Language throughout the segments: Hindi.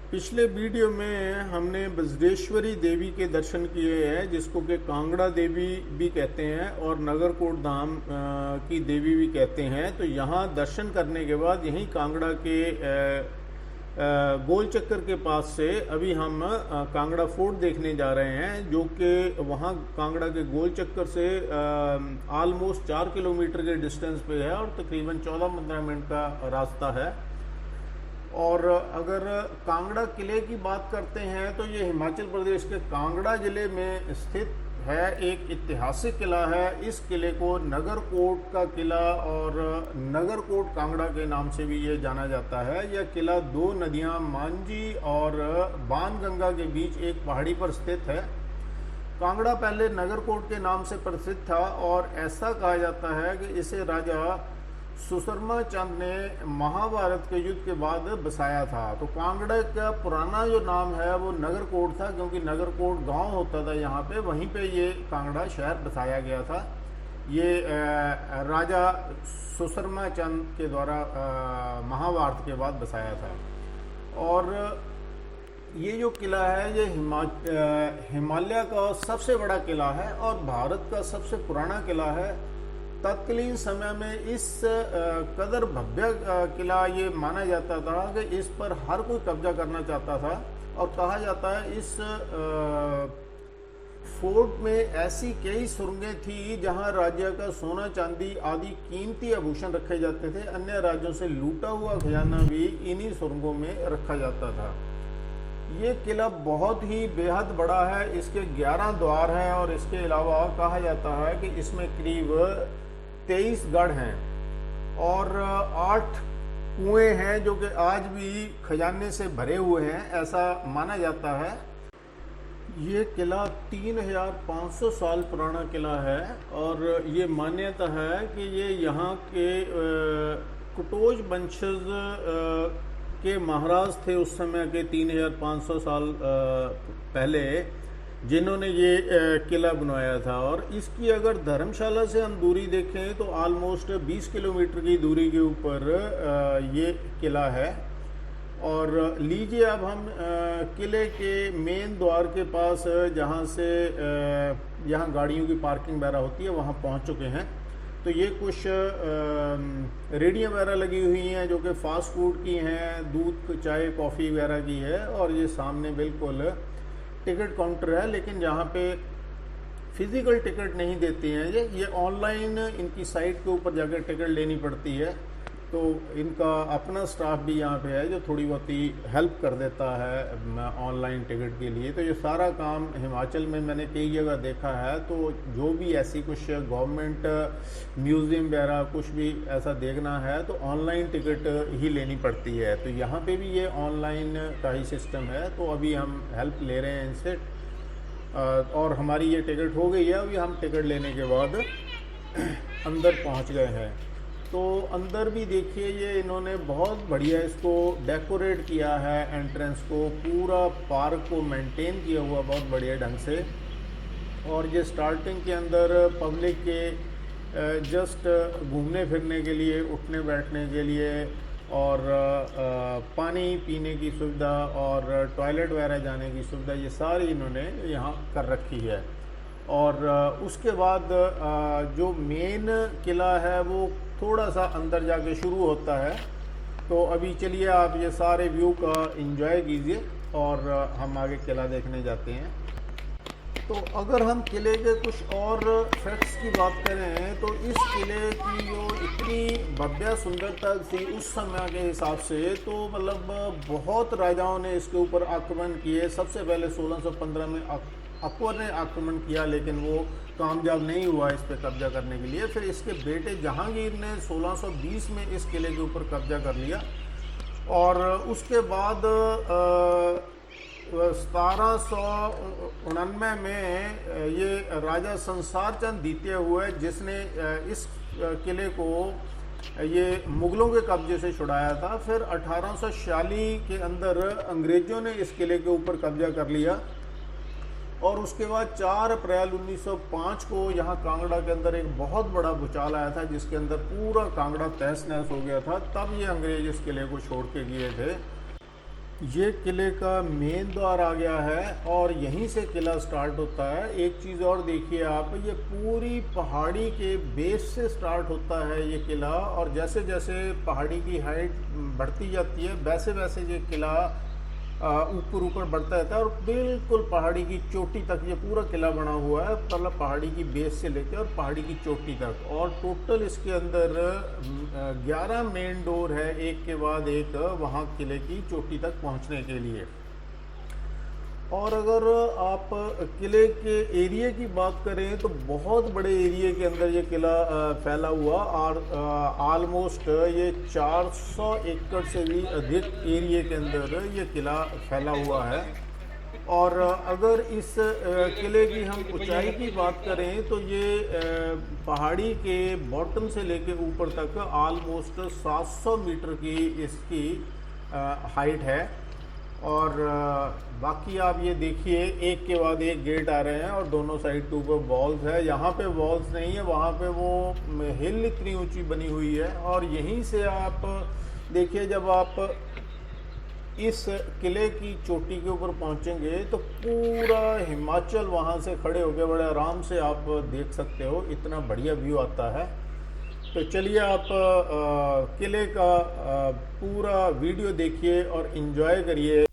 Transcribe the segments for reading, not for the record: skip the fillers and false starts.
पिछले वीडियो में हमने बज्रेश्वरी देवी के दर्शन किए हैं, जिसको कि कांगड़ा देवी भी कहते हैं और नगरकोट धाम की देवी भी कहते हैं। तो यहाँ दर्शन करने के बाद यहीं कांगड़ा के गोल चक्कर के पास से अभी हम कांगड़ा फोर्ट देखने जा रहे हैं, जो कि वहाँ कांगड़ा के गोल चक्कर से ऑलमोस्ट 4 किलोमीटर के डिस्टेंस पे है और तकरीबन 14-15 मिनट का रास्ता है। और अगर कांगड़ा किले की बात करते हैं तो ये हिमाचल प्रदेश के कांगड़ा ज़िले में स्थित है, एक ऐतिहासिक किला है। इस किले को नगरकोट का किला और नगरकोट कांगड़ा के नाम से भी ये जाना जाता है। यह किला दो नदियां मांझी और बाणगंगा के बीच एक पहाड़ी पर स्थित है। कांगड़ा पहले नगरकोट के नाम से प्रसिद्ध था और ऐसा कहा जाता है कि इसे राजा सुशर्मा चंद ने महाभारत के युद्ध के बाद बसाया था। तो कांगड़ा का पुराना जो नाम है वो नगरकोट था, क्योंकि नगरकोट गांव होता था यहाँ पे, वहीं पे ये कांगड़ा शहर बसाया गया था। ये राजा सुशर्मा चंद के द्वारा महाभारत के बाद बसाया था। और ये जो किला है ये हिमालय का सबसे बड़ा किला है और भारत का सबसे पुराना किला है। तत्कालीन समय में इस कदर भव्य किला ये माना जाता था कि इस पर हर कोई कब्जा करना चाहता था। और कहा जाता है इस फोर्ट में ऐसी कई सुरंगें थी जहां राज्य का सोना चांदी आदि कीमती आभूषण रखे जाते थे। अन्य राज्यों से लूटा हुआ खजाना भी इन्हीं सुरंगों में रखा जाता था। ये किला बहुत ही बेहद बड़ा है। इसके 11 द्वार हैं और इसके अलावा कहा जाता है कि इसमें करीब 23 गढ़ हैं और 8 कुएं हैं, जो कि आज भी खजाने से भरे हुए हैं, ऐसा माना जाता है। ये किला 3500 साल पुराना किला है और ये मान्यता है कि ये यहाँ के कुटोज वंशज के महाराज थे उस समय के 3500 साल पहले, जिन्होंने ये किला बनवाया था। और इसकी अगर धर्मशाला से हम दूरी देखें तो ऑलमोस्ट 20 किलोमीटर की दूरी के ऊपर ये किला है। और लीजिए अब हम किले के मेन द्वार के पास, जहाँ से यहाँ गाड़ियों की पार्किंग वगैरह होती है, वहाँ पहुँच चुके हैं। तो ये कुछ रेडियाँ वगैरह लगी हुई हैं जो कि फास्ट फूड की हैं, दूध चाय कॉफ़ी वगैरह की है। और ये सामने बिल्कुल टिकट काउंटर है, लेकिन यहाँ पे फिजिकल टिकट नहीं देते हैं ये ऑनलाइन इनकी साइट के ऊपर जाकर टिकट लेनी पड़ती है। तो इनका अपना स्टाफ भी यहाँ पे है जो थोड़ी बहुत ही हेल्प कर देता है ऑनलाइन टिकट के लिए। तो ये सारा काम हिमाचल में मैंने कई जगह देखा है। तो जो भी ऐसी कुछ गवर्नमेंट म्यूज़ियम वगैरह कुछ भी ऐसा देखना है तो ऑनलाइन टिकट ही लेनी पड़ती है। तो यहाँ पे भी ये ऑनलाइन का ही सिस्टम है। तो अभी हम हेल्प ले रहे हैं इनसे और हमारी ये टिकट हो गई है। अभी हम टिकट लेने के बाद अंदर पहुँच गए हैं। तो अंदर भी देखिए ये इन्होंने बहुत बढ़िया इसको डेकोरेट किया है, एंट्रेंस को, पूरा पार्क को मेंटेन किया हुआ बहुत बढ़िया ढंग से। और ये स्टार्टिंग के अंदर पब्लिक के जस्ट घूमने फिरने के लिए, उठने बैठने के लिए और पानी पीने की सुविधा और टॉयलेट वगैरह जाने की सुविधा, ये सारी इन्होंने यहाँ कर रखी है। और उसके बाद जो मेन किला है वो थोड़ा सा अंदर जाके शुरू होता है। तो अभी चलिए आप ये सारे व्यू का एंजॉय कीजिए और हम आगे किला देखने जाते हैं। तो अगर हम किले के कुछ और फैक्ट्स की बात करें तो इस किले की जो इतनी भव्य सुंदरता थी उस समय के हिसाब से, तो मतलब बहुत राजाओं ने इसके ऊपर आक्रमण किए। सबसे पहले 1615 में अकबर ने आक्रमण किया, लेकिन वो कामयाब नहीं हुआ इस पर कब्जा करने के लिए। फिर इसके बेटे जहांगीर ने 1620 में इस किले के ऊपर कब्जा कर लिया। और उसके बाद 1799 में ये राजा संसार चंद द्वितीय हुए, जिसने इस किले को ये मुगलों के कब्जे से छुड़ाया था। फिर 1846 के अंदर अंग्रेज़ों ने इस किले के ऊपर कब्जा कर लिया। और उसके बाद 4 अप्रैल 1905 को यहाँ कांगड़ा के अंदर एक बहुत बड़ा भूचाल आया था, जिसके अंदर पूरा कांगड़ा तहस नहस हो गया था। तब ये अंग्रेज इस किले को छोड़ के गए थे। ये किले का मेन द्वार आ गया है और यहीं से किला स्टार्ट होता है। एक चीज़ और देखिए आप, ये पूरी पहाड़ी के बेस से स्टार्ट होता है ये किला, और जैसे जैसे पहाड़ी की हाइट बढ़ती जाती है वैसे वैसे ये किला ऊपर ऊपर बढ़ता रहता है और बिल्कुल पहाड़ी की चोटी तक ये पूरा किला बना हुआ है, मतलब पहाड़ी की बेस से लेकर और पहाड़ी की चोटी तक। और टोटल इसके अंदर 11 मेन डोर है, एक के बाद एक, वहाँ किले की चोटी तक पहुँचने के लिए। और अगर आप किले के एरिया की बात करें तो बहुत बड़े एरिया के अंदर ये किला फैला हुआ, और ऑलमोस्ट ये 400 एकड़ से भी अधिक एरिया के अंदर ये किला फैला हुआ है। और अगर इस किले की हम ऊंचाई की बात करें तो ये पहाड़ी के बॉटम से लेके ऊपर तक ऑलमोस्ट 700 मीटर की इसकी हाइट है। और बाकी आप ये देखिए एक के बाद एक गेट आ रहे हैं और दोनों साइड के ऊपर वॉल्स है। यहाँ पे वॉल्स नहीं है, वहाँ पे वो हिल इतनी ऊंची बनी हुई है। और यहीं से आप देखिए, जब आप इस किले की चोटी के ऊपर पहुँचेंगे तो पूरा हिमाचल वहाँ से खड़े होकर बड़े आराम से आप देख सकते हो, इतना बढ़िया व्यू आता है। तो चलिए आप किले का पूरा वीडियो देखिए और इन्जॉय करिए।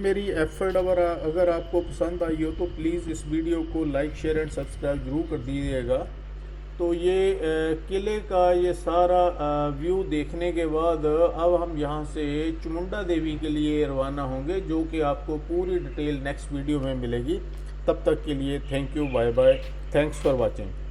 मेरी एफर्ट अगर आपको पसंद आई हो तो प्लीज़ इस वीडियो को लाइक शेयर एंड सब्सक्राइब जरूर कर दीजिएगा। तो ये किले का ये सारा व्यू देखने के बाद अब हम यहाँ से चामुंडा देवी के लिए रवाना होंगे, जो कि आपको पूरी डिटेल नेक्स्ट वीडियो में मिलेगी। तब तक के लिए thank you, bye bye, thanks for watching.